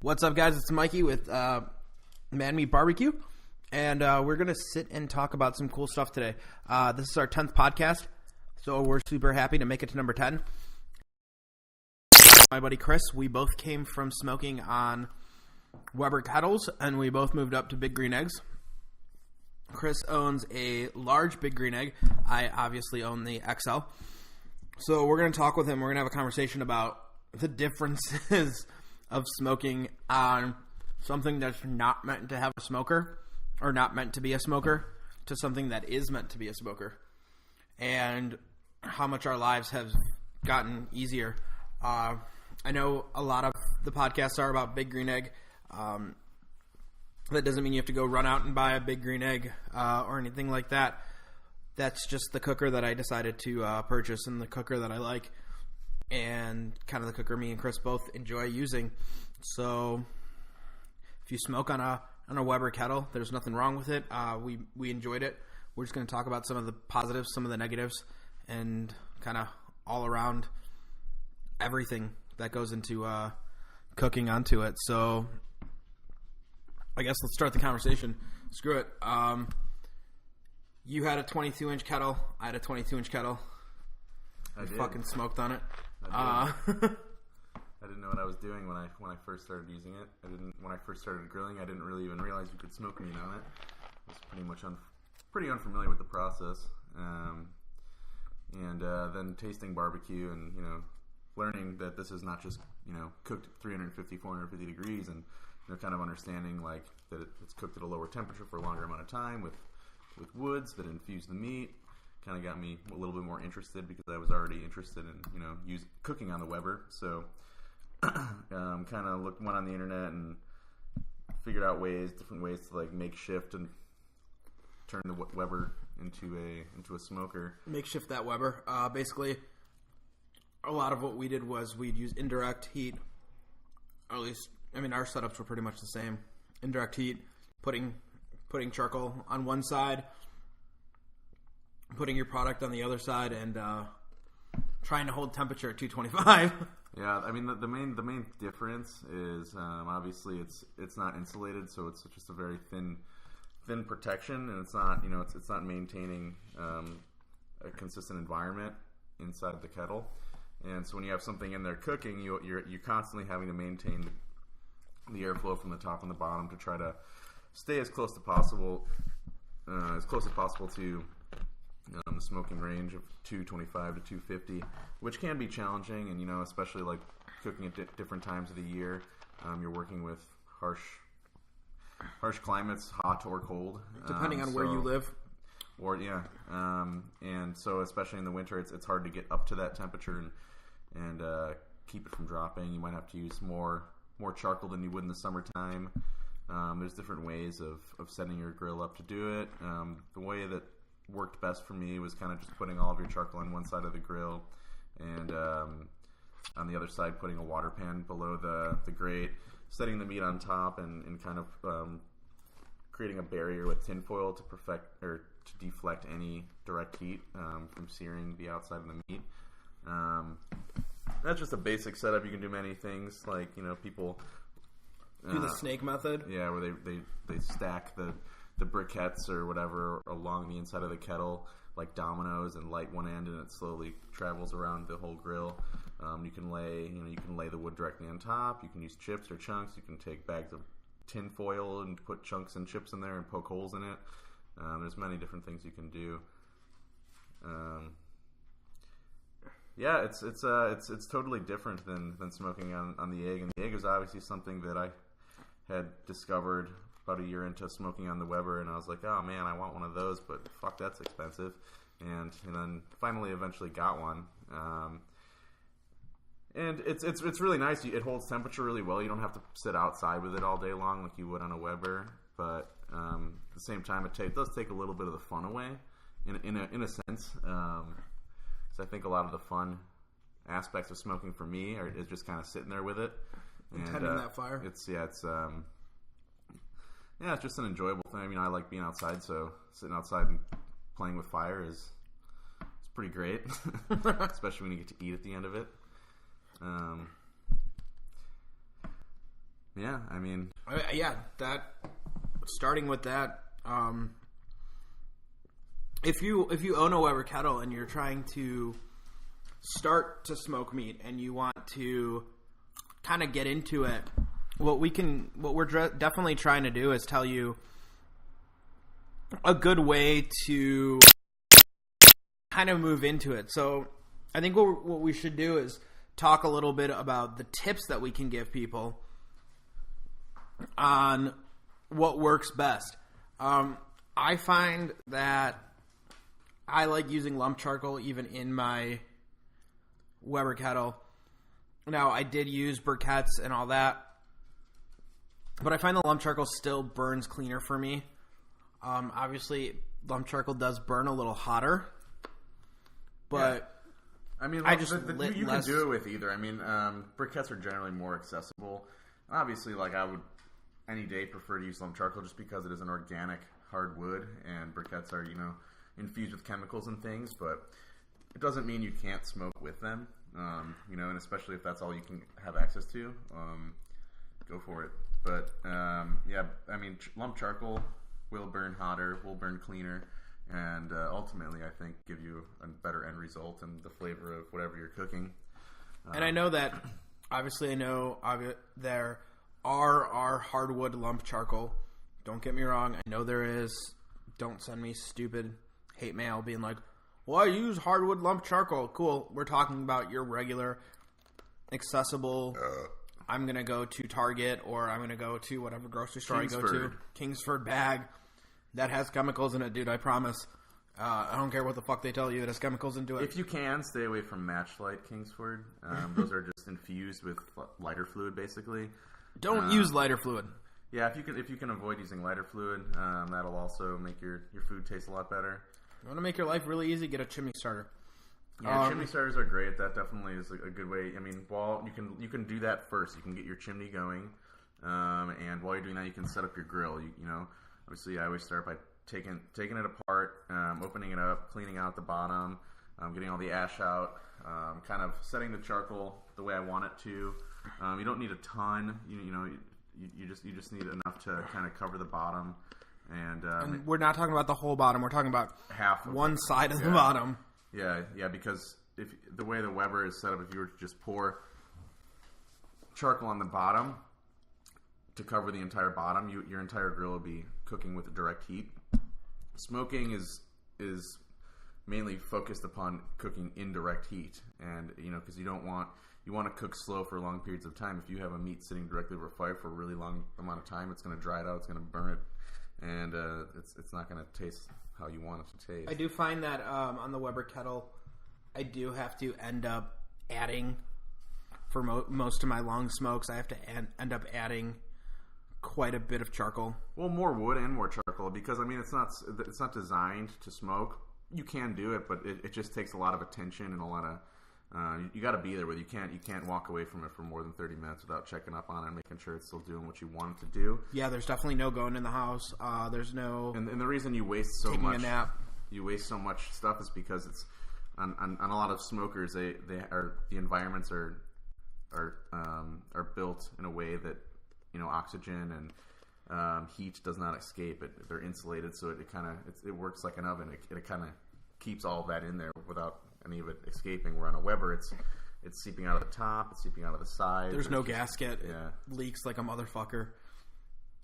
What's up, guys? It's Mikey with Man Meat Barbecue, and we're going to sit and talk about some cool stuff today. This is our 10th podcast, so we're super happy to make it to number 10. My buddy Chris, we both came from smoking on Weber kettles, and we both moved up to Big Green Eggs. Chris owns a large Big Green Egg. I obviously own the XL. So we're going to talk with him. We're going to have a conversation about the differences of smoking on something that's not meant to have a smoker or not meant to be a smoker to something that is meant to be a smoker, and how much our lives have gotten easier. I know a lot of the podcasts are about Big Green Egg. That doesn't mean you have to go run out and buy a Big Green Egg or anything like that. That's just the cooker that I decided to purchase and the cooker that I like, and kind of the cooker me and Chris both enjoy using. So if you smoke on a Weber kettle, there's nothing wrong with it. We enjoyed it. We're just going to talk about some of the positives, some of the negatives, and kind of all around everything that goes into cooking onto it. So I guess let's start the conversation. Screw it. You had a 22-inch kettle. I had a 22-inch kettle. I fucking smoked on it. I didn't know what I was doing when I first started using it. When I first started grilling, I didn't really even realize you could smoke meat on it. I was pretty much pretty unfamiliar with the process. And then tasting barbecue and learning that this is not just cooked at 350, 450 degrees, and kind of understanding like that it's cooked at a lower temperature for a longer amount of time with woods that infuse the meat. Kind of got me a little bit more interested because I was already interested in cooking on the Weber. So kind of went on the internet and figured out different ways to like makeshift and turn the Weber into a smoker. Makeshift that Weber. Basically, a lot of what we did was we'd use indirect heat. Or at least, our setups were pretty much the same. Indirect heat, putting charcoal on one side, putting your product on the other side, and trying to hold temperature at 225. Yeah, the main difference is obviously it's not insulated, so it's just a very thin protection, and it's not it's not maintaining a consistent environment inside the kettle. And so when you have something in there cooking, you're constantly having to maintain the airflow from the top and the bottom to try to stay as close as possible to the smoking range of 225 to 250, which can be challenging, and especially like cooking at different times of the year. You're working with harsh climates, hot or cold, depending on where you live. Or and so especially in the winter, it's hard to get up to that temperature and keep it from dropping. You might have to use more charcoal than you would in the summertime. There's different ways of setting your grill up to do it. The way that worked best for me was kind of just putting all of your charcoal on one side of the grill, and on the other side putting a water pan below the grate, setting the meat on top, and kind of creating a barrier with tinfoil to deflect any direct heat from searing the outside of the meat. That's just a basic setup. You can do many things, like people do the snake method. Yeah, where they stack the briquettes or whatever along the inside of the kettle like dominoes and light one end, and it slowly travels around the whole grill. You can lay the wood directly on top. You can use chips or chunks. You can take bags of tin foil and put chunks and chips in there and poke holes in it. There's many different things you can do. Yeah, it's totally different than smoking on the egg, and the egg is obviously something that I had discovered about a year into smoking on the Weber, and I was like, oh man, I want one of those, but fuck, that's expensive. And then finally eventually got one. And it's really nice. It holds temperature really well. You don't have to sit outside with it all day long like you would on a Weber, but at the same time it does take a little bit of the fun away in a sense. So I think a lot of the fun aspects of smoking for me is just kind of sitting there with it and tending that fire. It's just an enjoyable thing. I like being outside, so sitting outside and playing with fire is pretty great, especially when you get to eat at the end of it. Yeah, I mean... Starting with that, if you own a Weber kettle and you're trying to start to smoke meat and you want to kind of get into it, what we're definitely trying to do is tell you a good way to kind of move into it. So I think what we should do is talk a little bit about the tips that we can give people on what works best. I find that I like using lump charcoal even in my Weber kettle. Now, I did use briquettes and all that, but I find the lump charcoal still burns cleaner for me. Obviously, lump charcoal does burn a little hotter, but I mean, I just you can do it with either. I mean, briquettes are generally more accessible. Obviously, like I would any day prefer to use lump charcoal just because it is an organic hardwood, and briquettes are, infused with chemicals and things, but it doesn't mean you can't smoke with them, and especially if that's all you can have access to, go for it. But, I mean, lump charcoal will burn hotter, will burn cleaner, and ultimately, I think, give you a better end result and the flavor of whatever you're cooking. And I know that, obviously, there are hardwood lump charcoal. Don't get me wrong. I know there is. Don't send me stupid hate mail being like, well, I use hardwood lump charcoal. Cool. We're talking about your regular, accessible, I'm going to go to Target or I'm going to go to whatever grocery store I go to. Kingsford bag. That has chemicals in it, dude. I promise. I don't care what the fuck they tell you. It has chemicals into it. If you can, stay away from Matchlight Kingsford. Those are just infused with lighter fluid, basically. Don't use lighter fluid. Yeah, if you can avoid using lighter fluid, that'll also make your food taste a lot better. You want to make your life really easy? Get a chimney starter. Yeah, chimney starters are great. That definitely is a good way. I mean, you can do that first. You can get your chimney going, and while you're doing that, you can set up your grill. Obviously, I always start by taking it apart, opening it up, cleaning out the bottom, getting all the ash out, kind of setting the charcoal the way I want it to. You don't need a ton. You just need enough to kind of cover the bottom, and we're not talking about the whole bottom. We're talking about half of one side of the bottom. Yeah, because if the way the Weber is set up, if you were to just pour charcoal on the bottom to cover the entire bottom, your entire grill will be cooking with direct heat. Smoking is mainly focused upon cooking in direct heat, and because you want to cook slow for long periods of time. If you have a meat sitting directly over a fire for a really long amount of time, it's going to dry it out, it's going to burn it, and it's not going to taste how you want it to taste. I do find that on the Weber kettle, I do have to end up adding, for most of my long smokes, I have to end up adding quite a bit of charcoal. Well, more wood and more charcoal, because I mean it's not designed to smoke. You can do it, but it just takes a lot of attention and a lot of you got to be there with it. You can't walk away from it for more than 30 minutes without checking up on it and making sure it's still doing what you want it to do. Yeah, there's definitely no going in the house. There's no and the reason you waste so taking much a nap. You waste so much stuff is because it's on a lot of smokers. They are the environments are built in a way that oxygen and heat does not escape. They're insulated, so it works like an oven. It kind of keeps all of that in there without any of it escaping. Where on a Weber, it's seeping out of the top, it's seeping out of the side. There's no gasket. Yeah. It leaks like a motherfucker.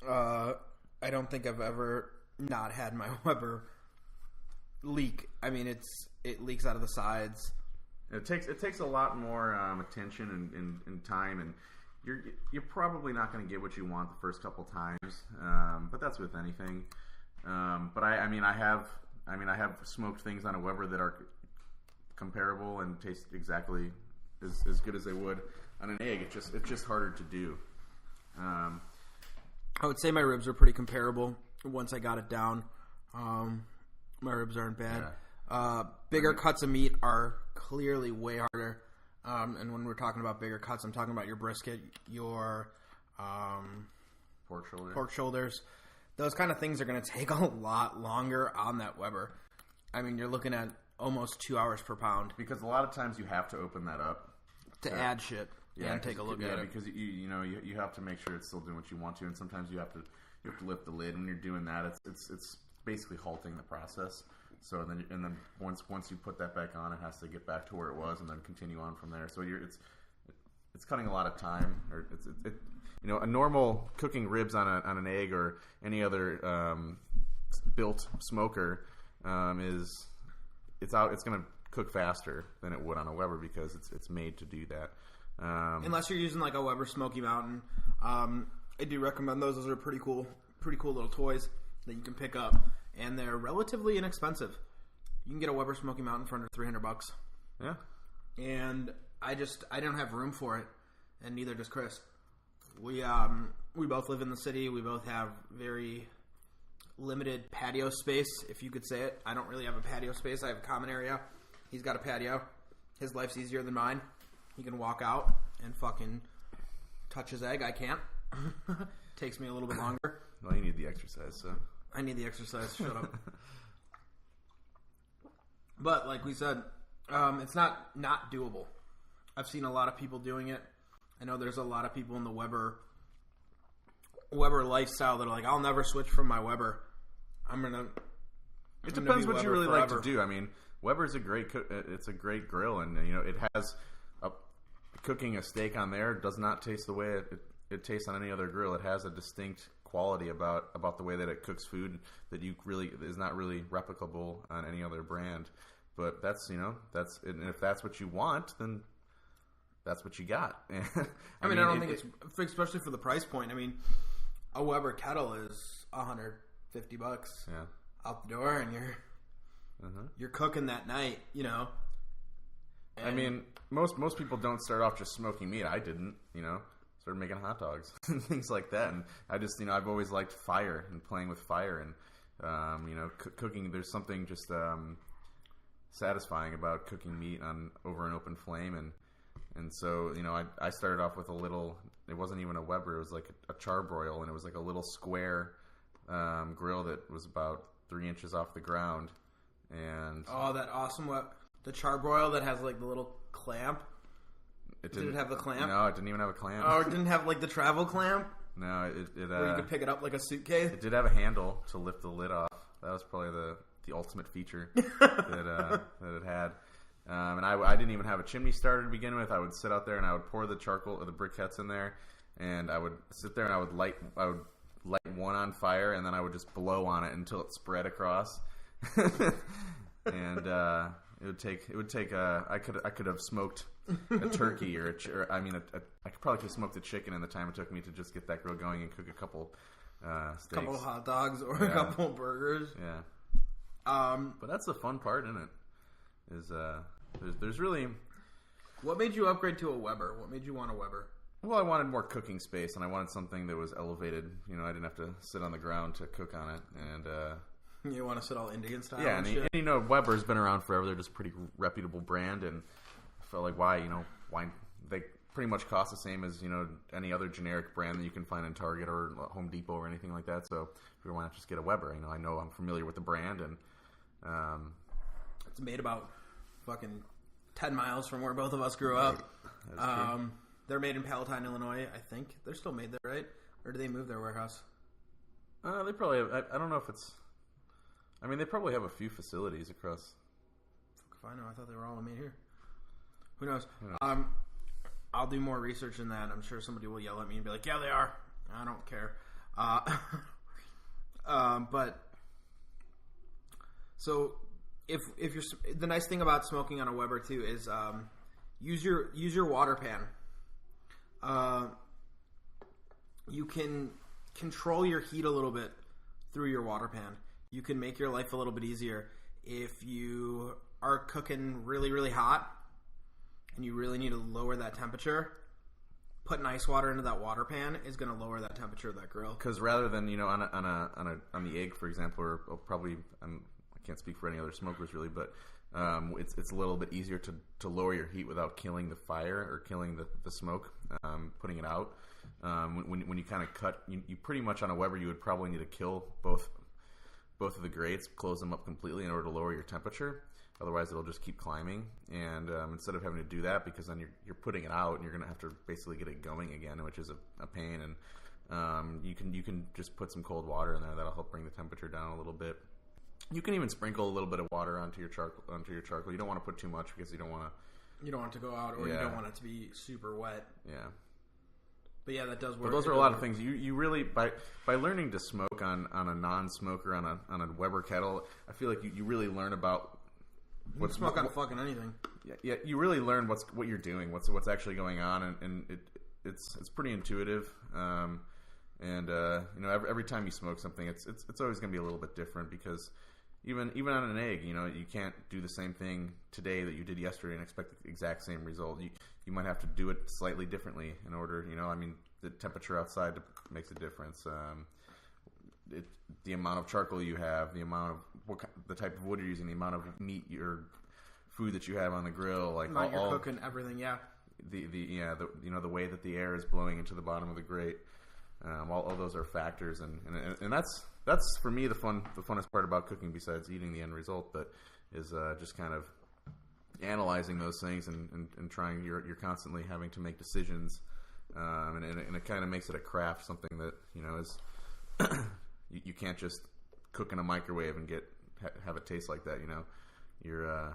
I don't think I've ever not had my Weber leak. I mean, it leaks out of the sides. It takes a lot more attention and time, and you're probably not going to get what you want the first couple times. But that's with anything. But I have smoked things on a Weber that are comparable and taste exactly as good as they would on an egg. It's just harder to do. I would say my ribs are pretty comparable once I got it down. My ribs aren't bad. Yeah. Bigger cuts of meat are clearly way harder. And when we're talking about bigger cuts, I'm talking about your brisket, your pork shoulders. Those kind of things are going to take a lot longer on that Weber. I mean, you're looking at almost 2 hours per pound. Because a lot of times you have to open that up. To add shit. and take a look at it. Because you have to make sure it's still doing what you want to, and sometimes you have to lift the lid. When you're doing that, it's basically halting the process. So then once you put that back on, it has to get back to where it was, and then continue on from there. So it's cutting a lot of time. Or a normal cooking ribs on an egg or any other built smoker it's going to cook faster than it would on a Weber because it's made to do that. Unless you're using like a Weber Smoky Mountain, I do recommend those. Those are pretty cool little toys that you can pick up. And they're relatively inexpensive. You can get a Weber Smoky Mountain for under $300. Yeah. And I don't have room for it, and neither does Chris. We both live in the city. We both have very limited patio space, if you could say it. I don't really have a patio space. I have a common area. He's got a patio. His life's easier than mine. He can walk out and fucking touch his egg. I can't. Takes me a little bit longer. Well, you need the exercise, so... I need the exercise. Shut up. But like we said, it's not doable. I've seen a lot of people doing it. I know there's a lot of people in the Weber lifestyle that are like, I'll never switch from my Weber. It depends what you really like to do. I mean, Weber's a great grill, and it has cooking a steak on there does not taste the way it tastes on any other grill. It has a distinct quality about the way that it cooks food that is not really replicable on any other brand. But and if that's what you want, then that's what you got. I don't think it's especially for the price point. I mean, a Weber kettle is $150 out the door, and you're cooking that night, And I mean, most people don't start off just smoking meat. I didn't, started making hot dogs and things like that. And I just, I've always liked fire and playing with fire and, cooking. There's something just satisfying about cooking meat over an open flame. And so, I started off with it wasn't even a Weber. It was like a charbroil, and it was like a little square grill that was about 3 inches off the ground. And that awesome the charbroil that has like the little clamp. Did it have the clamp? No, it didn't even have a clamp. Oh, it didn't have like the travel clamp? No, where you could pick it up like a suitcase? It did have a handle to lift the lid off. That was probably the ultimate feature that it had. And I didn't even have a chimney starter to begin with. I would sit out there and I would pour the charcoal or the briquettes in there, and I would sit there and I would light one on fire, and then I would just blow on it until it spread across. And it would take I could have smoked a turkey I could probably have smoked a chicken in the time it took me to just get that grill going and cook a couple steaks. A couple of hot dogs or a couple of burgers. Yeah. But that's the fun part, isn't it? Is there's really... What made you upgrade to a Weber? What made you want a Weber? Well, I wanted more cooking space, and I wanted something that was elevated. I didn't have to sit on the ground to cook on it, and... You want to sit all Indian style? Yeah, and Weber's been around forever. They're just a pretty reputable brand, and I felt like why they pretty much cost the same as any other generic brand that you can find in Target or Home Depot or anything like that. So if you want to just get a Weber, I know I'm familiar with the brand, and it's made about fucking 10 miles from where both of us grew up. They're made in Palatine, Illinois. I think they're still made there, right? Or do they move their warehouse? They probably have, I don't know if it's... they probably have a few facilities across. Fuck if I know. I thought they were all made here. Who knows? I'll do more research in that. I'm sure somebody will yell at me and be like, "Yeah, they are." I don't care. But so if you're the nice thing about smoking on a Weber too is use your water pan. You can control your heat a little bit through your water pan. You can make your life a little bit easier if you are cooking really, really hot and you really need to lower that temperature. Putting ice water into that water pan is going to lower that temperature of that grill. Because rather than on the egg, for example, or probably I can't speak for any other smokers really, but it's a little bit easier to lower your heat without killing the fire or killing the smoke, putting it out. When you kind of cut, you pretty much on a Weber you would probably need to kill both of the grates, close them up completely in order to lower your temperature. Otherwise, it'll just keep climbing. And instead of having to do that, because then you're putting it out and you're going to have to basically get it going again, which is a pain. And you can just put some cold water in there. That'll help bring the temperature down a little bit. You can even sprinkle a little bit of water onto your charcoal. You don't want to put too much because you don't want it to go out, or you don't want it to be super wet. Yeah. But yeah, that does work. But those are a lot of things. You really by learning to smoke on a non-smoker on a Weber kettle, I feel like you really learn about you can smoke on fucking anything. Yeah, you really learn what you're doing, what's actually going on, and it's pretty intuitive. Every time you smoke something, it's always going to be a little bit different because even on an egg, you can't do the same thing today that you did yesterday and expect the exact same result. You might have to do it slightly differently in order, the temperature outside makes a difference. The amount of charcoal you have, the amount of the type of wood you're using, the amount of meat or food that you have on the grill, like you're cooking everything, yeah. The way that the air is blowing into the bottom of the grate, all those are factors, and that's for me the funnest part about cooking, besides eating the end result, but is just kind of analyzing those things and trying. You're constantly having to make decisions, and it kind of makes it a craft, something that is you can't just cook in a microwave and have it taste like that. You're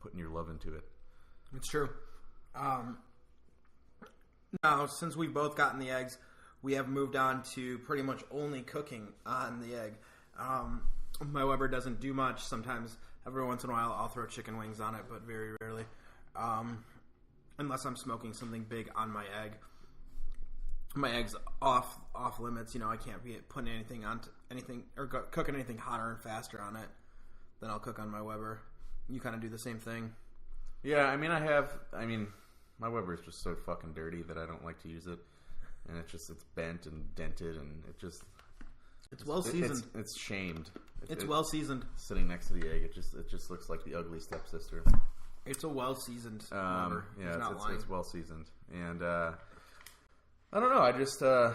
putting your love into it. It's true. Now, since we've both gotten the eggs, we have moved on to pretty much only cooking on the egg. My Weber doesn't do much. Sometimes, every once in a while, I'll throw chicken wings on it, but very rarely. Unless I'm smoking something big on my egg. My egg's off limits. I can't be putting anything on anything or cooking anything hotter and faster on it than I'll cook on my Weber. You kind of do the same thing. Yeah, my Weber is just so fucking dirty that I don't like to use it, and it's bent and dented, and it's well seasoned. It's shamed. It's well seasoned. Sitting next to the egg, it just looks like the ugly stepsister. It's a well seasoned Weber. Yeah, it's well seasoned, and I don't know. I just I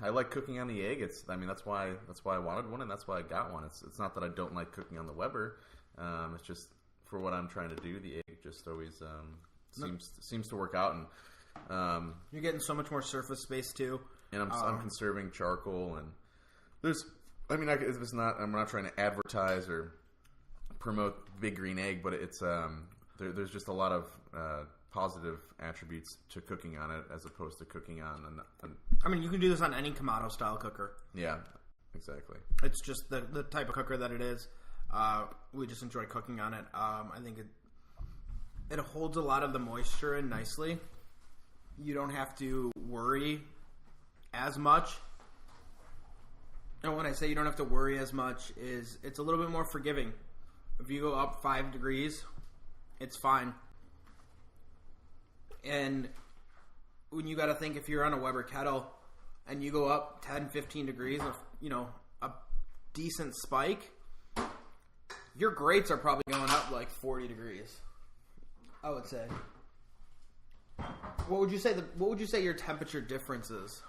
like cooking on the egg. That's why I wanted one, and that's why I got one. It's not that I don't like cooking on the Weber. It's just for what I'm trying to do, the egg just always seems to work out, and you're getting so much more surface space too. And I'm conserving charcoal, and I'm not trying to advertise or promote Big Green Egg, but it's there's just a lot of positive attributes to cooking on it as opposed to cooking on you can do this on any Kamado style cooker. Yeah, exactly. It's just the type of cooker that it is. We just enjoy cooking on it. I think it holds a lot of the moisture in nicely. You don't have to worry as much. And when I say you don't have to worry as much, it's a little bit more forgiving. If you go up 5 degrees, it's fine. And when you got to think, if you're on a Weber kettle and you go up 10, 15 degrees, a decent spike, your grates are probably going up like 40 degrees, I would say. What would you say your temperature difference is?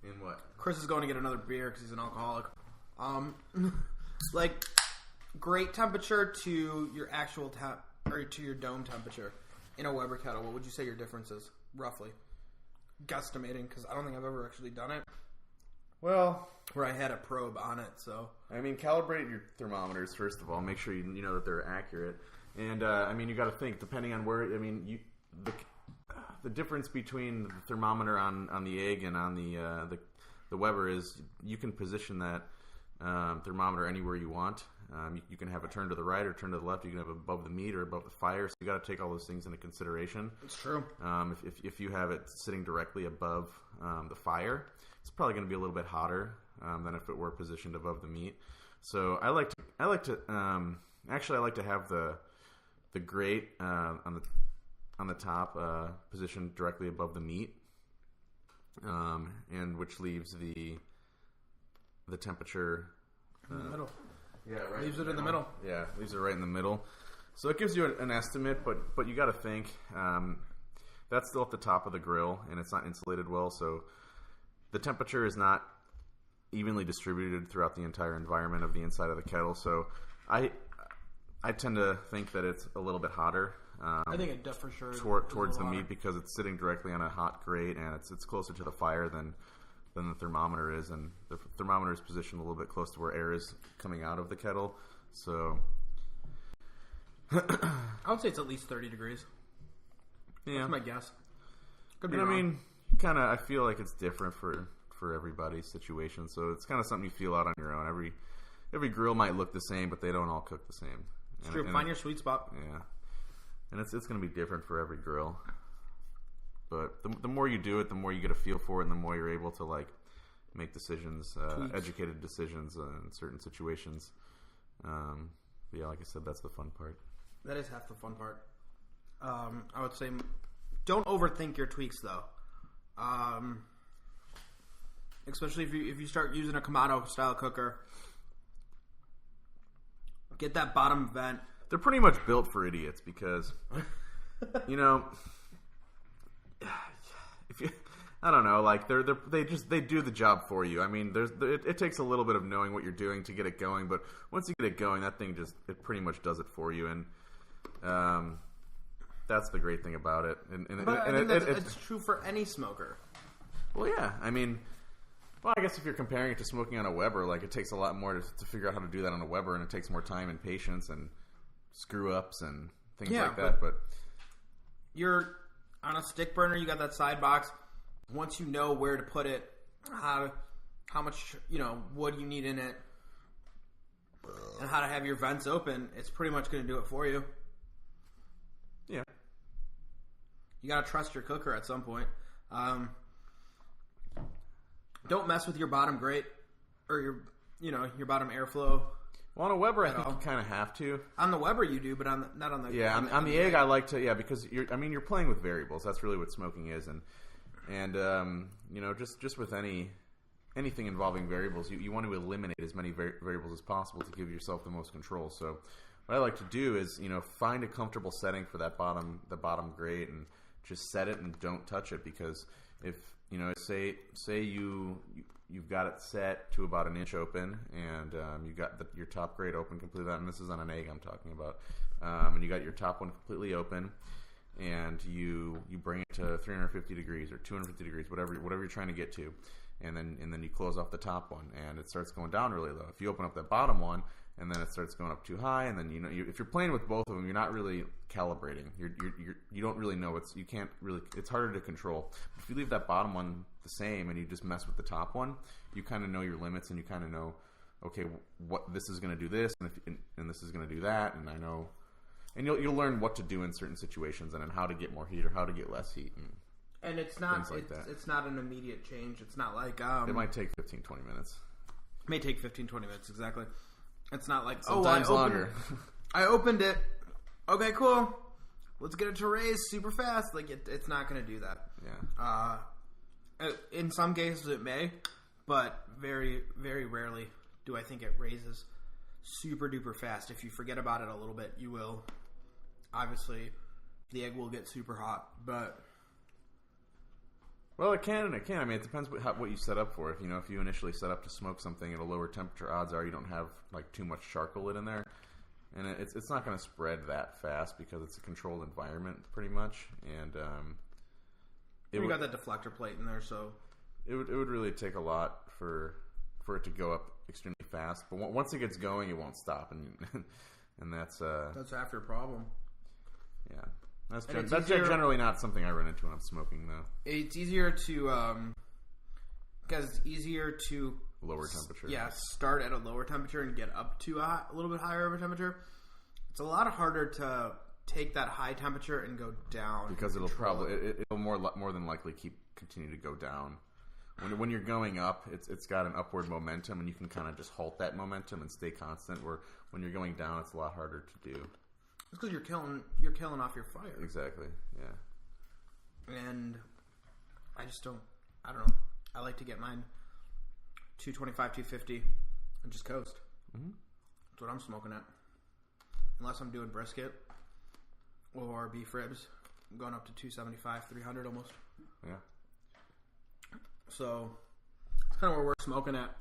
In what? Chris is going to get another beer because he's an alcoholic. Like grate temperature to your actual or to your dome temperature in a Weber kettle. What would you say your difference is, roughly? Guesstimating, because I don't think I've ever actually done it. Well, where I had a probe on it, so. Calibrate your thermometers, first of all. Make sure you know that they're accurate. And, you got to think, depending on where, the difference between the thermometer on the egg and on the Weber is you can position that thermometer anywhere you want. You can have it turned to the right or turned to the left. You can have it above the meat or above the fire. So you got to take all those things into consideration. It's true. If you have it sitting directly above the fire, it's probably going to be a little bit hotter than if it were positioned above the meat. So I like to have the grate on the top positioned directly above the meat, and which leaves the temperature in the middle. Yeah, right. Leaves it in the middle. Yeah, leaves it right in the middle. So it gives you an estimate, but you got to think that's still at the top of the grill, and it's not insulated well, so the temperature is not evenly distributed throughout the entire environment of the inside of the kettle. So I tend to think that it's a little bit hotter. I think it does for sure. Towards the meat because it's sitting directly on a hot grate and it's closer to the fire than the thermometer is, and the thermometer is positioned a little bit close to where air is coming out of the kettle. So I would say it's at least 30 degrees. Yeah, that's my guess. Could be and wrong. I mean, I feel like it's different for everybody's situation. So it's kind of something you feel out on your own. Every grill might look the same, but they don't all cook the same. It's true. Find your sweet spot. Yeah, and it's going to be different for every grill. But the more you do it, the more you get a feel for it, and the more you're able to like make decisions, educated decisions in certain situations. Yeah, like I said, that's the fun part. That is half the fun part. I would say, don't overthink your tweaks though. Especially if you start using a Kamado style cooker, get that bottom vent. They're pretty much built for idiots because, if you, I don't know, like they do the job for you. I mean, it takes a little bit of knowing what you're doing to get it going, but once you get it going, that thing it pretty much does it for you, and that's the great thing about it. It's true for any smoker. Well, yeah, I mean, I guess if you're comparing it to smoking on a Weber, like it takes a lot more to figure out how to do that on a Weber, and it takes more time and patience and screw ups and things like that. But you're on a stick burner, you got that side box. Once you know where to put it, how much wood you need in it, and how to have your vents open, it's pretty much going to do it for you. Yeah, you got to trust your cooker at some point. Don't mess with your bottom grate or your bottom airflow. Well, on a Weber, I think you kind of have to. On the Weber, you do, but not on the. Yeah, on the egg, I like to. Because you're playing with variables. That's really what smoking is, and just with anything involving variables, you want to eliminate as many variables as possible to give yourself the most control. So, what I like to do is find a comfortable setting for the bottom grate and just set it and don't touch it, because if say you've got it set to about an inch open, and you got your top grate open completely, and this is on an egg I'm talking about, and you got your top one completely open, and you bring it to 350 degrees or 250 degrees, whatever you're trying to get to, and then you close off the top one, and it starts going down really low. If you open up that bottom one, and then it starts going up too high, and then if you're playing with both of them, you're not really calibrating. You don't really know it's harder to control. If you leave that bottom one the same and you just mess with the top one, you kind of know your limits, and you kind of know, okay, what this is going to do this, and this is going to do that, and I know, and you'll learn what to do in certain situations, and then how to get more heat or how to get less heat, and it's not it's not an immediate change. It's not like it might take 15-20 minutes. It may take 15-20 minutes exactly. It's not like sometimes longer. I opened it. Okay, cool. Let's get it to raise super fast. Like it's not going to do that. Yeah. In some cases it may, but very, very rarely do I think it raises super duper fast. If you forget about it a little bit, you will. Obviously, the egg will get super hot, but. Well, it can and it can. I mean, it depends what you set up for. If you initially set up to smoke something at a lower temperature, odds are you don't have like too much charcoal in there, and it's not going to spread that fast because it's a controlled environment pretty much. And you got that deflector plate in there, so it would really take a lot for it to go up extremely fast. But once it gets going, it won't stop, and that's half your problem. Yeah. That's generally not something I run into when I'm smoking, though. It's easier to, because it's easier to lower temperature. Yeah, start at a lower temperature and get up to a little bit higher of a temperature. It's a lot harder to take that high temperature and go down because it'll more than likely continue to go down. When you're going up, it's got an upward momentum, and you can kind of just halt that momentum and stay constant. Where when you're going down, it's a lot harder to do. It's because you're killing off your fire. Exactly. Yeah. And I don't know. I like to get mine 225, 250 and just coast. Mm-hmm. That's what I'm smoking at. Unless I'm doing brisket or beef ribs, I'm going up to 275, 300 almost. Yeah. So that's kind of where we're smoking at.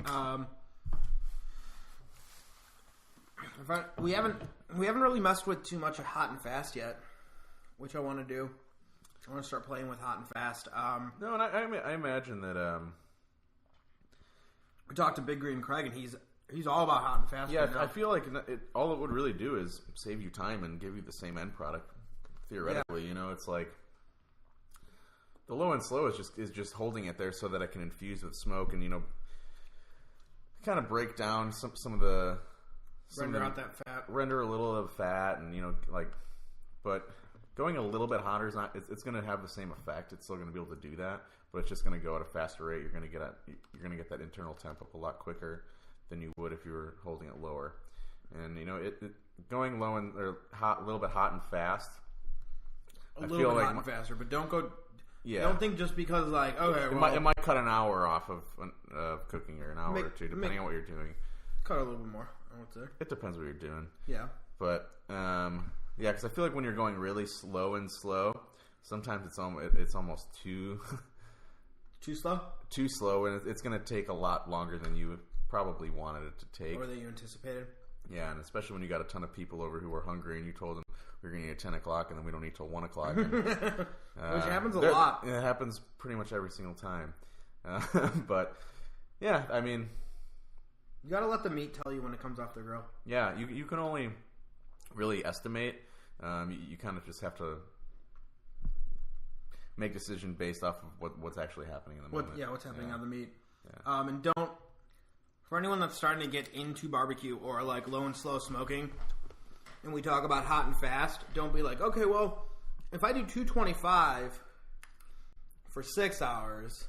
We haven't really messed with too much of hot and fast yet, which I want to do. I want to start playing with hot and fast. No, and I imagine that. We talked to Big Green Craig, and he's all about hot and fast. Yeah, right now. I feel like all it would really do is save you time and give you the same end product. Theoretically, it's like the low and slow is just holding it there so that I can infuse with smoke and kind of break down some of the out that fat, render a little of fat, and but going a little bit hotter is not. It's going to have the same effect. It's still going to be able to do that, but it's just going to go at a faster rate. You're going to get that internal temp up a lot quicker than you would if you were holding it lower. And going low and or hot, a little bit hot and fast. A little bit hot and faster, but don't go. Yeah. Don't think just because it might cut an hour off of cooking, or an hour or two, depending on what you're doing. Cut a little bit more, I would say. It depends what you're doing. Yeah. But because I feel like when you're going really slow, sometimes it's almost too slow. Too slow, and it's going to take a lot longer than you probably wanted it to take, or that you anticipated. Yeah, and especially when you got a ton of people over who are hungry, and you told them we're going to eat at 10 o'clock, and then we don't eat till 1 o'clock. And, which happens a lot. It happens pretty much every single time. But yeah, I mean, you got to let the meat tell you when it comes off the grill. Yeah, you can only really estimate. You kind of just have to make a decision based off of what's actually happening in the moment. What's happening on the meat. Yeah. And don't, for anyone that's starting to get into barbecue or like low and slow smoking, and we talk about hot and fast, don't be like, okay, well, if I do 225 for 6 hours,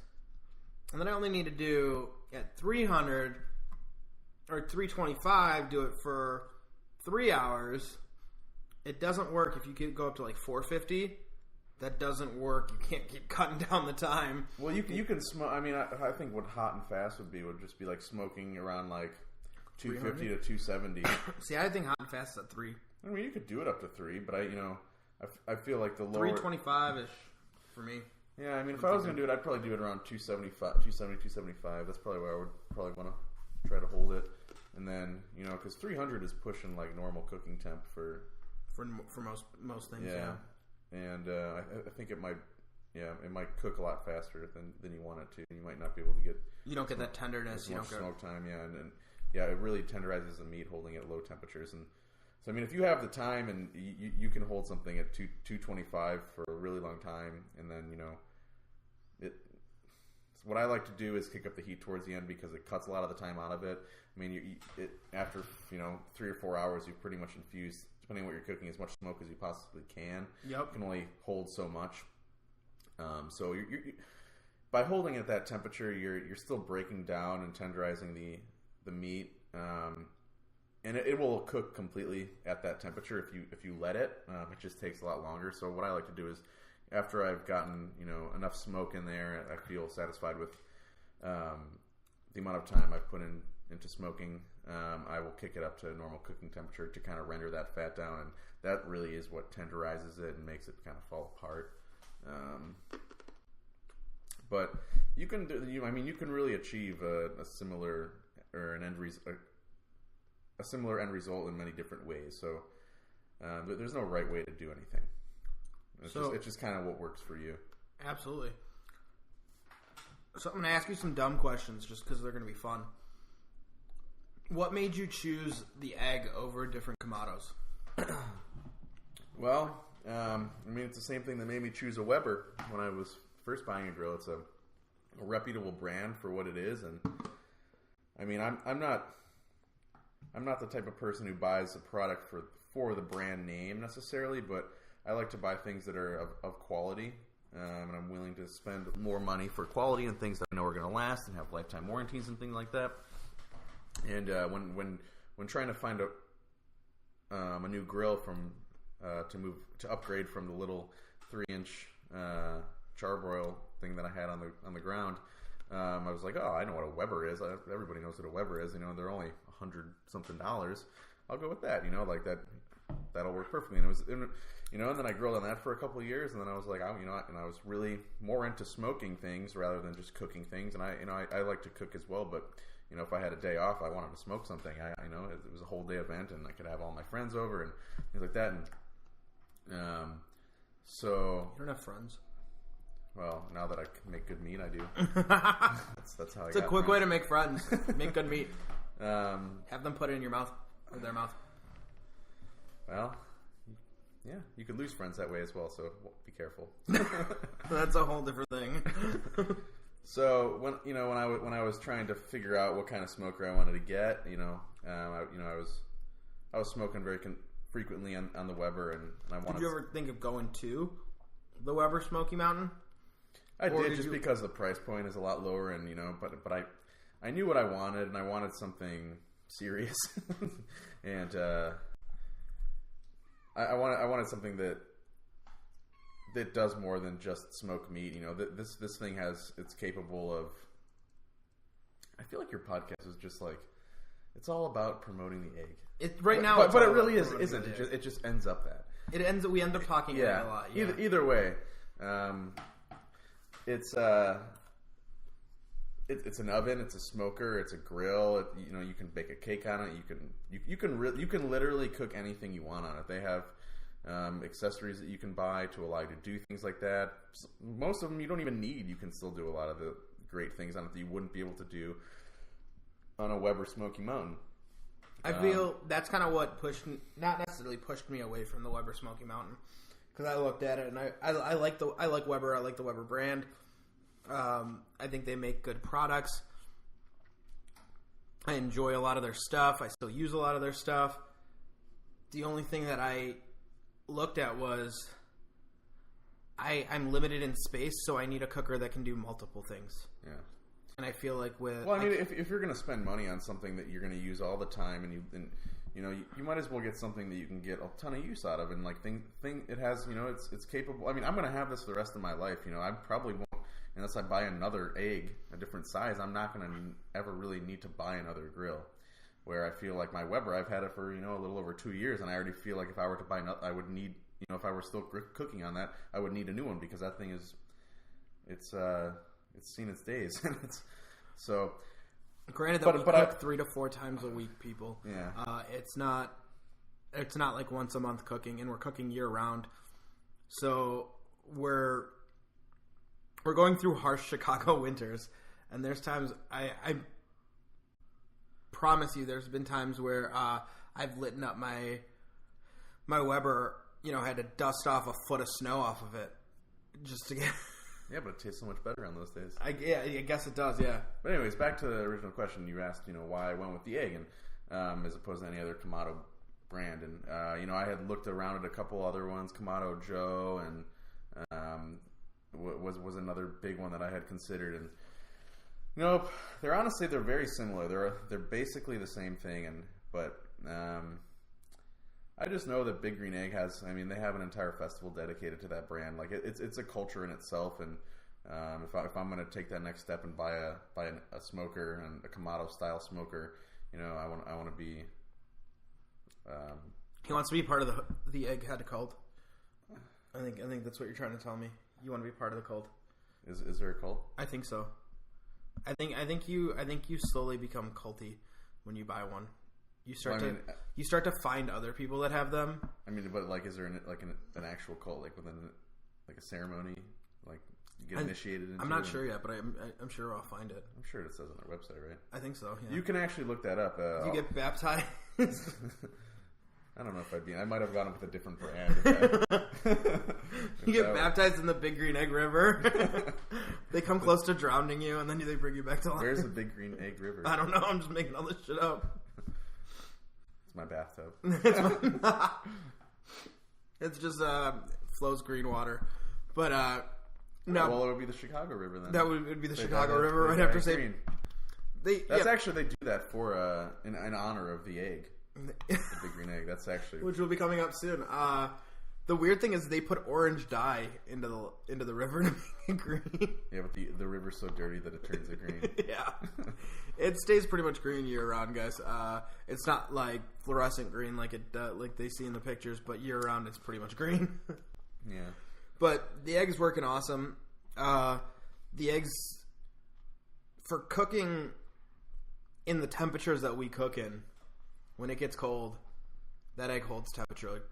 and then I only need to do at 300 or 325, do it for 3 hours. It doesn't work if you could go up to like 450. That doesn't work. You can't keep cutting down the time. Well, you can smoke. I mean, I think what hot and fast would just be like smoking around like 250 to 270. See, I think hot and fast is at 3. I mean, you could do it up to 3, but I feel like the lower 325 ish for me. Yeah, I mean, if I was going to do it, I'd probably do it around 275. That's probably where I would probably want to try to hold it. And then, because 300 is pushing like normal cooking temp for most things. Yeah. And I think it might cook a lot faster than you want it to. You might not be able to get. You don't get that tenderness. You don't get smoke time. Yeah, and it really tenderizes the meat holding it at low temperatures. And so, I mean, if you have the time and you can hold something at 225 for a really long time, and then what I like to do is kick up the heat towards the end because it cuts a lot of the time out of it. I mean, after 3 or 4 hours, you've pretty much infused, depending on what you're cooking, as much smoke as you possibly can. Yep. You can only hold so much. So you're by holding it at that temperature, you're still breaking down and tenderizing the meat, and it will cook completely at that temperature if you let it. It just takes a lot longer. So what I like to do is, after I've gotten enough smoke in there, I feel satisfied with the amount of time I've put into smoking. I will kick it up to normal cooking temperature to kind of render that fat down, and that really is what tenderizes it and makes it kind of fall apart. But you can you can really achieve a similar or a similar end result in many different ways. So there's no right way to do anything. It's just kind of what works for you. Absolutely. So I'm going to ask you some dumb questions just because they're going to be fun. What made you choose the egg over different Kamados? Well, it's the same thing that made me choose a Weber when I was first buying a grill. It's a reputable brand for what it is, and I mean, I'm not the type of person who buys a product for the brand name necessarily, but I like to buy things that are of quality, and I'm willing to spend more money for quality and things that I know are going to last and have lifetime warranties and things like that. And when trying to find a new grill to upgrade from the little 3-inch charbroil thing that I had on the ground, I was like, oh, I know what a Weber is. Everybody knows what a Weber is. They're only $100-something. I'll go with that. Like that. That'll work perfectly. And it was, and then I grilled on that for a couple of years, and then I was like, and I was really more into smoking things rather than just cooking things. And I like to cook as well, but if I had a day off, I wanted to smoke something. I know it was a whole day event, and I could have all my friends over and things like that. And so you don't have friends. Well, now that I can make good meat, I do. That's how. It's a quick way to make friends. Make good meat. Have them put it in your mouth, or their mouth. Well, yeah, you could lose friends that way as well. So be careful. That's a whole different thing. So when I was trying to figure out what kind of smoker I wanted to get, I was smoking very frequently on the Weber, and I wanted. Did you ever think of going to the Weber Smoky Mountain? I did, just because the price point is a lot lower, and but I knew what I wanted, and I wanted something serious, and I wanted something that does more than just smoke meat. This thing it's capable of. I feel like your podcast is just like it's all about promoting the egg. But it really isn't. It just ends up that we end up talking about it a lot. Yeah. Either way. It's an oven, it's a smoker, it's a grill. You can bake a cake on it. You can literally cook anything you want on it. They have accessories that you can buy to allow you to do things like that. Most of them you don't even need. You can still do a lot of the great things on it that you wouldn't be able to do on a Weber Smoky Mountain. I feel that's kind of what not necessarily pushed me away from the Weber Smoky Mountain. Because I looked at it and I like Weber. I like the Weber brand. I think they make good products. I enjoy a lot of their stuff. I still use a lot of their stuff. The only thing that I looked at was I'm limited in space, so I need a cooker that can do multiple things. Yeah. And I feel like if you're going to spend money on something that you're going to use all the time, and you might as well get something that you can get a ton of use out of, and it has, it's capable. I mean, I'm going to have this for the rest of my life. I probably won't, unless I buy another egg, a different size. I'm not going to ever really need to buy another grill. Where I feel like my Weber, I've had it for a little over 2 years, and I already feel like if I were to buy another, I would need, if I were still cooking on that, I would need a new one because that thing it's seen its days, and so. Granted that we cook 3 to 4 times a week, people. Yeah. It's not like once a month cooking, and we're cooking year round. So we're going through harsh Chicago winters, and there's times I promise you, there's been times where I've lit up my Weber. Had to dust off a foot of snow off of it just to get. Yeah, but it tastes so much better on those days. I guess it does, yeah. But anyways, back to the original question you asked, why I went with the egg, and as opposed to any other Kamado brand. And, I had looked around at a couple other ones, Kamado Joe, and was another big one that I had considered. And, they're very similar. They're basically the same thing, but I just know that Big Green Egg they have an entire festival dedicated to that brand. Like it's a culture in itself, and if I'm going to take that next step and buy a smoker and a Kamado style smoker, I want to be. He wants to be part of the Egghead cult. I think that's what you're trying to tell me. You want to be part of the cult. Is there a cult? I think so. I think you slowly become culty when you buy one. You start to find other people that have them. I mean, but is there an actual cult, with a ceremony, you get initiated into? I'm not sure yet, but I'm sure I'll find it. I'm sure it says on their website, right? I think so. Yeah. You can actually look that up. You get baptized. I don't know if I might have gone with a different brand. You get baptized in the Big Green Egg River. They come close to drowning you, and then they bring you back to life. Where's the Big Green Egg River? I don't know. I'm just making all this shit up. It's my bathtub. It's just flows green water, but no. Well, it would be the Chicago River then. That would be the Chicago River right after saying. Actually they do that for in honor of the egg, the Big Green Egg. That's actually which will be coming up soon. The weird thing is they put orange dye into the river to make it green. Yeah, but the river's so dirty that it turns it green. Yeah. It stays pretty much green year round, guys. It's not like fluorescent green like they see in the pictures, but year round it's pretty much green. Yeah. But the egg's working awesome. The eggs for cooking in the temperatures that we cook in, when it gets cold, that egg holds temperature like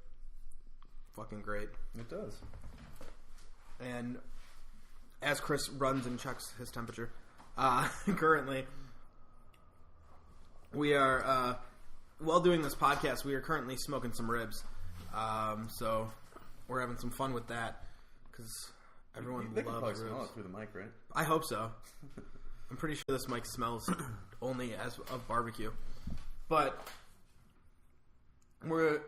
fucking great. It does. And as Chris runs and checks his temperature, currently, we are, while doing this podcast, we are currently smoking some ribs. So we're having some fun with that because everyone they can loves probably ribs. smell it through the mic, right? I hope so. I'm pretty sure this mic smells only as of barbecue. But we're,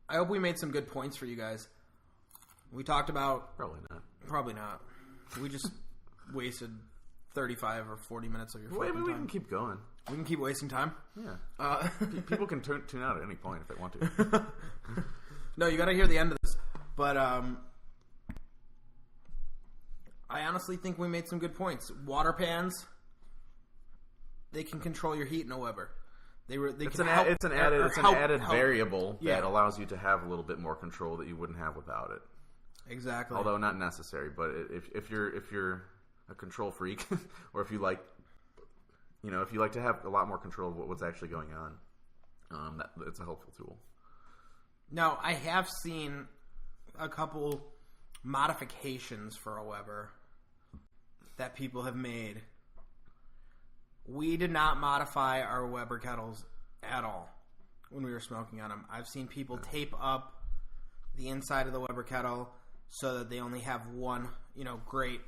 I hope we made some good points for you guys. We talked about... Probably not. We just wasted 35 or 40 minutes of your fucking time. We can keep going. We can keep wasting time? Yeah. People can tune out at any point if they want to. No, you got to hear the end of this. But I honestly think we made some good points. Water pans, they can control your heat in a Weber. It's an added variable that allows you to have a little bit more control that you wouldn't have without it. Exactly. Although not necessary, but if you're a control freak, or if you like to have a lot more control of what's actually going on, it's a helpful tool. Now, I have seen a couple modifications for a Weber that people have made. We did not modify our Weber kettles at all when we were smoking on them. I've seen people tape up the inside of the Weber kettle so that they only have one, grate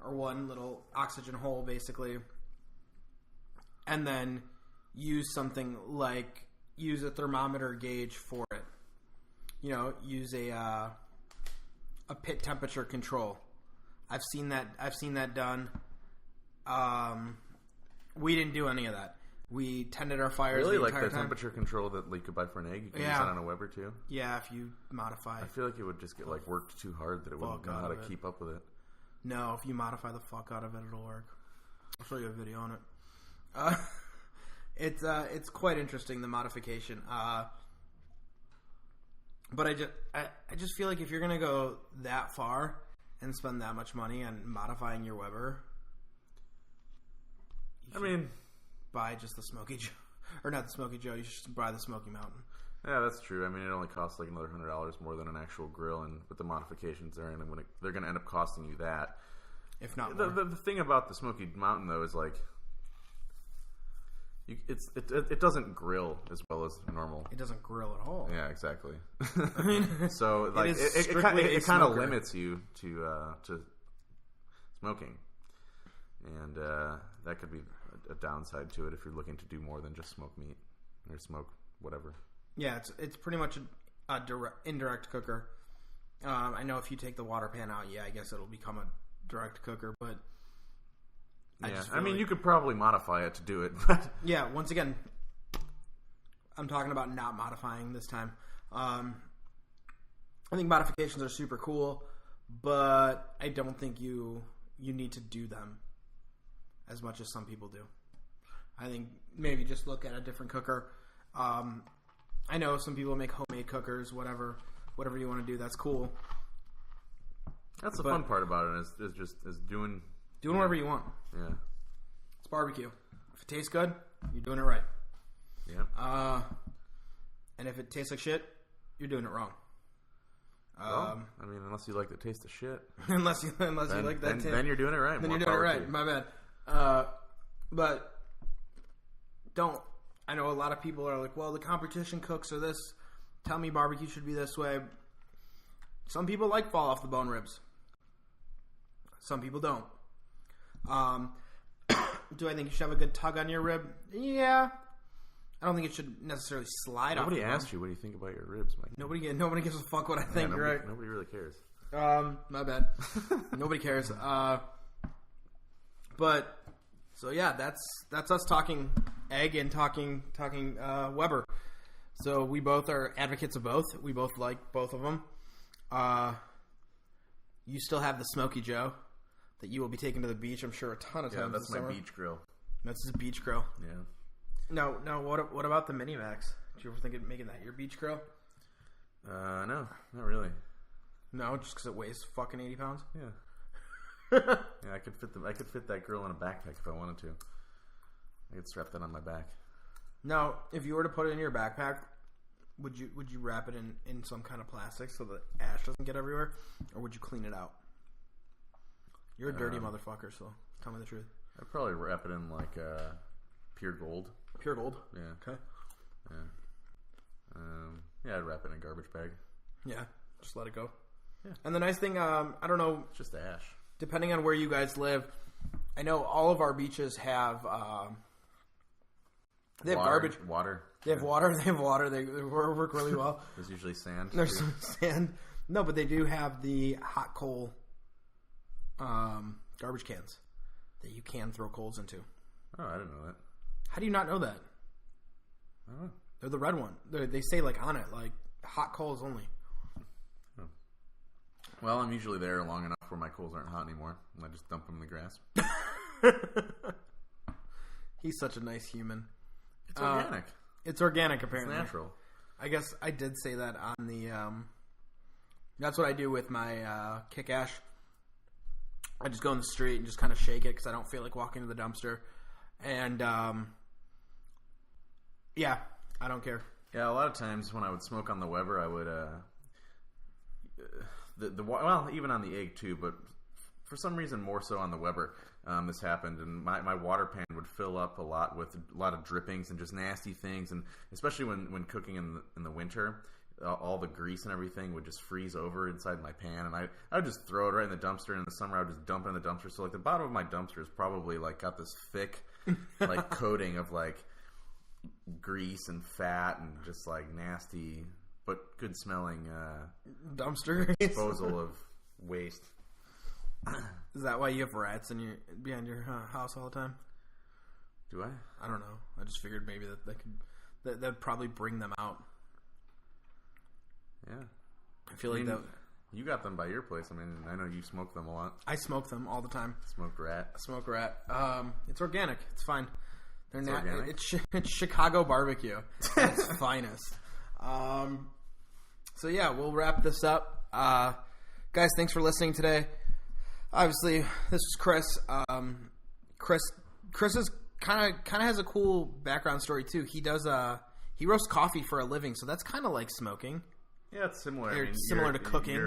or one little oxygen hole, basically, and then use something like use a thermometer gauge for it. Use a pit temperature control. I've seen that done. We didn't do any of that. We tended our fires really the like entire the time. temperature control that you could buy for an egg. You can use that on a Weber too. Yeah, if you modify. I feel like it would just get worked too hard that it wouldn't know how to keep up with it. No, if you modify the fuck out of it, it'll work. I'll show you a video on it. It's quite interesting, the modification. But I just feel like if you're gonna go that far and spend that much money on modifying your Weber, buy just the Smoky Joe, or not the Smoky Joe. You should buy the Smoky Mountain. Yeah, that's true. It only costs another $100 more than an actual grill, and with the modifications they're going to end up costing you that. If not more. The thing about the Smoky Mountain though is it doesn't grill as well as normal. It doesn't grill at all. Yeah, exactly. So it kind of limits you to smoking, and that could be a downside to it if you're looking to do more than just smoke meat or smoke whatever. Yeah, it's pretty much a indirect cooker. I know if you take the water pan out, I guess it'll become a direct cooker, but you could probably modify it to do it. But yeah, once again, I'm talking about not modifying this time. I think modifications are super cool, but I don't think you need to do them as much as some people do. I think maybe just look at a different cooker. I know some people make homemade cookers, whatever you want to do, that's cool. That's the fun part about it is doing whatever you want. Yeah. It's barbecue. If it tastes good, you're doing it right. Yeah. And if it tastes like shit, you're doing it wrong. Unless you like the taste of shit. unless you like that taste. Then you're doing it right. Then you're doing it right. My bad. But don't. I know a lot of people are like, well, the competition cooks are this. Tell me barbecue should be this way. Some people like fall off the bone ribs. Some people don't. Do I think you should have a good tug on your rib? Yeah. I don't think it should necessarily slide off. Nobody asked you what do you think about your ribs, Mike. Nobody gives a fuck what I think, right? Nobody really cares. My bad. Nobody cares. But so yeah, that's us talking egg and talking Weber. So we both are advocates of both. We both like both of them. You still have the Smoky Joe that you will be taking to the beach, I'm sure, a ton of times. Yeah, that's my beach grill. That's his beach grill. Yeah. No. What about the Mini Max? Did you ever think of making that your beach grill? No, not really. No, just because it weighs fucking 80 pounds. Yeah. Yeah, I could fit that grill in a backpack if I wanted to. I could strap that on my back. Now, if you were to put it in your backpack, would you wrap it in some kind of plastic so that ash doesn't get everywhere, or would you clean it out? You're a dirty motherfucker, so tell me the truth. I'd probably wrap it in like pure gold. Pure gold? Yeah. Okay. Yeah, I'd wrap it in a garbage bag. Yeah, just let it go. Yeah. And the nice thing, I don't know. It's just ash. Depending on where you guys live, I know all of our beaches have... they have garbage. Water. They have water. They have water. They work really well. There's usually sand. There's some sand. No, but they do have the hot coal garbage cans that you can throw coals into. Oh, I didn't know that. How do you not know that? I don't know. They're the red one. They say like on it, like hot coals only. Oh. Well, I'm usually there long enough where my coals aren't hot anymore, and I just dump them in the grass. He's such a nice human. It's organic. It's organic, apparently. It's natural. I guess I did say that on the... that's what I do with my kick ash. I just go in the street and just kind of shake it because I don't feel like walking to the dumpster. And, yeah, I don't care. Yeah, a lot of times when I would smoke on the Weber, I would... well, even on the egg too, but for some reason more so on the Weber, this happened, and my water pan would fill up a lot with a lot of drippings and just nasty things, and especially when cooking in the winter, all the grease and everything would just freeze over inside my pan, and I would just throw it right in the dumpster, and in the summer I would just dump it in the dumpster. So like the bottom of my dumpster is probably like got this thick like coating of like grease and fat and just like nasty but good smelling dumpster disposal of waste. Is that why you have rats behind your house all the time? Do I? I don't know. I just figured maybe that'd probably bring them out. Yeah. I feel like that. You got them by your place. I mean, I know you smoke them a lot. I smoke them all the time. Smoked rat. Smoke rat. It's organic. It's fine. It's organic? It's Chicago barbecue. At its finest. So yeah, we'll wrap this up. Guys, thanks for listening today. Obviously, this is Chris. Chris is kind of has a cool background story too. He roasts coffee for a living, so that's kind of like smoking. Yeah, it's similar. Similar to cooking.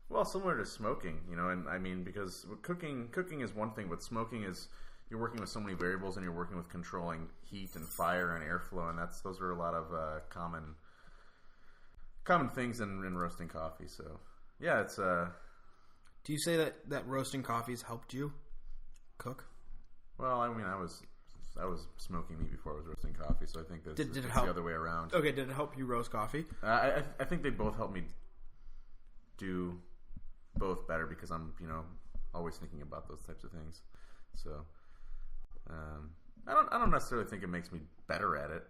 Well, similar to smoking, you know, and I mean because cooking is one thing, but smoking is you're working with so many variables, and you're working with controlling heat and fire and airflow, and those are a lot of common things in roasting coffee. So yeah, it's Do you say that roasting coffees helped you cook? Well, I mean, I was smoking meat before I was roasting coffee, so I think it's it help? The other way around. Okay, did it help you roast coffee? I think they both helped me do both better because I'm, always thinking about those types of things. So I don't necessarily think it makes me better at it.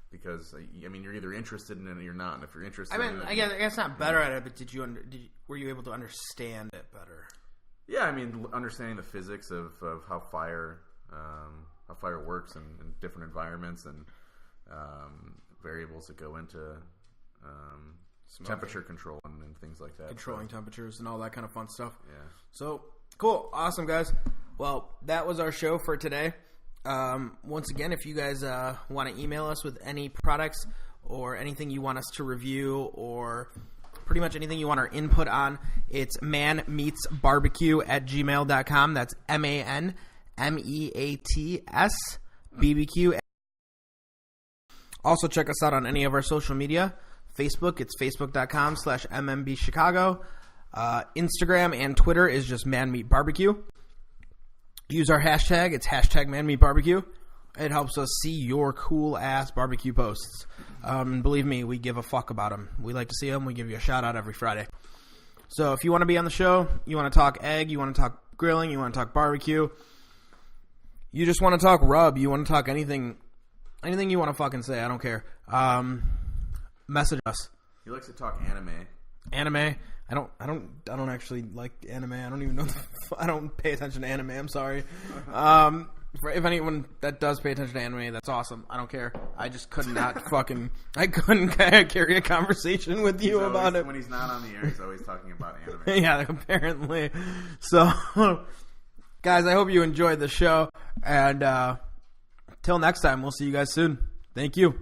Because I mean, you're either interested in it or you're not. And if you're interested, I guess not better at it, but were you able to understand it better? Yeah, I mean, understanding the physics of how fire works in different environments and variables that go into temperature control and things like that. Controlling temperatures and all that kind of fun stuff. Yeah. So cool, awesome, guys. Well, that was our show for today. Once again, if you guys want to email us with any products or anything you want us to review or pretty much anything you want our input on, it's manmeatsbarbecue@gmail.com. That's MANMEATS BBQ. Also, check us out on any of our social media. Facebook, it's facebook.com/MMB Chicago. Instagram and Twitter is just manmeatbarbecue. Use our hashtag. It's #ManMeatBarbecue. It helps us see your cool-ass barbecue posts. Believe me, we give a fuck about them. We like to see them. We give you a shout-out every Friday. So if you want to be on the show, you want to talk egg, you want to talk grilling, you want to talk barbecue, you just want to talk rub, you want to talk anything you want to fucking say, I don't care. Message us. He likes to talk anime. Anime. I don't actually like anime. I don't even know. I don't pay attention to anime. I'm sorry. If anyone that does pay attention to anime, that's awesome. I don't care. I just could not fucking. I couldn't carry a conversation with you about it. When he's not on the air, he's always talking about anime. Yeah, apparently. So, Guys, I hope you enjoyed the show. And till next time, we'll see you guys soon. Thank you.